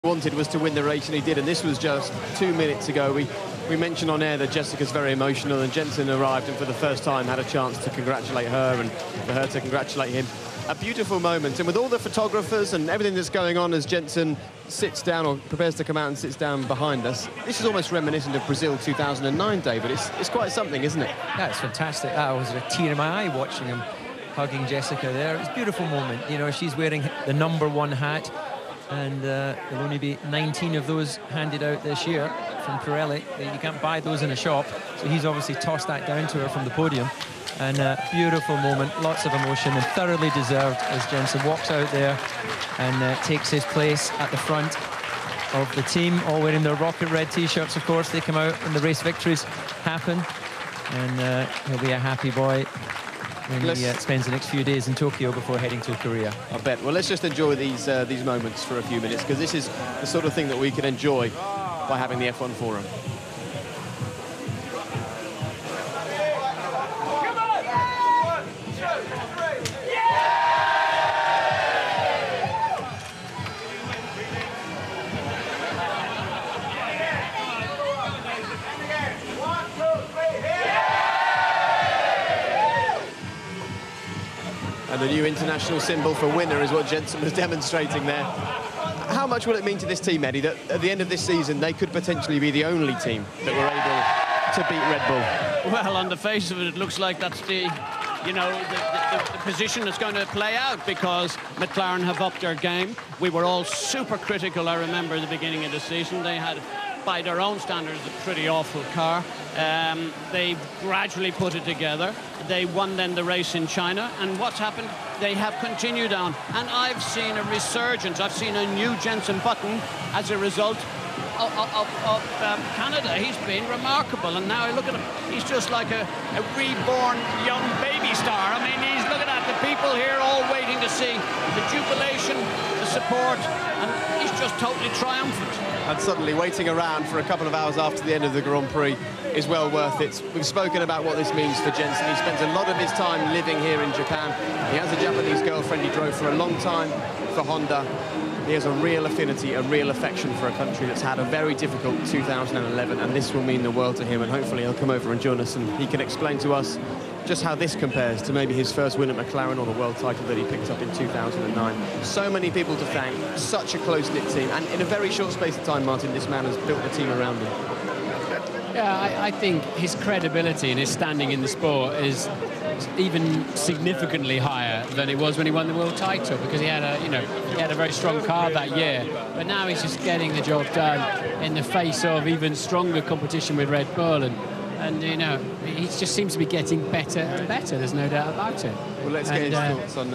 wanted was to win the race, and he did, and this was just 2 minutes ago. We mentioned on air that Jessica's very emotional, and Jenson arrived and for the first time had a chance to congratulate her and for her to congratulate him. A beautiful moment, and with all the photographers and everything that's going on as Jenson sits down or prepares to come out and sits down behind us, this is almost reminiscent of Brazil 2009, David. It's quite something, isn't it? Yeah, it's fantastic. I was a tear in my eye watching him hugging Jessica there. It was a beautiful moment. You know, she's wearing the #1 hat, and there'll only be 19 of those handed out this year from Pirelli. You can't buy those in a shop, so he's obviously tossed that down to her from the podium. And a beautiful moment, lots of emotion, and thoroughly deserved as Jenson walks out there and takes his place at the front of the team, all wearing their rocket red T-shirts, of course. They come out when the race victories happen, and he'll be a happy boy when he spends the next few days in Tokyo before heading to Korea. I bet. Well, let's just enjoy these moments for a few minutes, because this is the sort of thing that we can enjoy by having the F1 Forum. And the new international symbol for winner is what Jenson was demonstrating there. How much will it mean to this team, Eddie, that at the end of this season they could potentially be the only team that were able to beat Red Bull? Well, on the face of it, it looks like that's the position that's going to play out, because McLaren have upped their game. We were all super critical, I remember, at the beginning of the season. They had, by their own standards, a pretty awful car. They gradually put it together. They won then the race in China, and what's happened? They have continued on, and I've seen a resurgence. I've seen a new Jenson Button as a result of Canada. He's been remarkable, and now I look at him, he's just like a reborn young baby star. I mean, he's looking at the people here all waiting to see the jubilation, the support, and he's just totally triumphant. And suddenly waiting around for a couple of hours after the end of the Grand Prix is well worth it. We've spoken about what this means for Jenson. He spends a lot of his time living here in Japan. He has a Japanese girlfriend. He drove for a long time for Honda. He has a real affinity, a real affection for a country that's had a very difficult 2011, and this will mean the world to him, and hopefully he'll come over and join us and he can explain to us just how this compares to maybe his first win at McLaren or the world title that he picked up in 2009. So many people to thank, such a close-knit team, and in a very short space of time, Martin, this man has built a team around him. Yeah, I think his credibility and his standing in the sport is even significantly higher than it was when he won the world title, because he had a very strong car that year, but now he's just getting the job done in the face of even stronger competition with Red Bull, and you know, he just seems to be getting better and better. There's no doubt about it. Well, let's get his thoughts on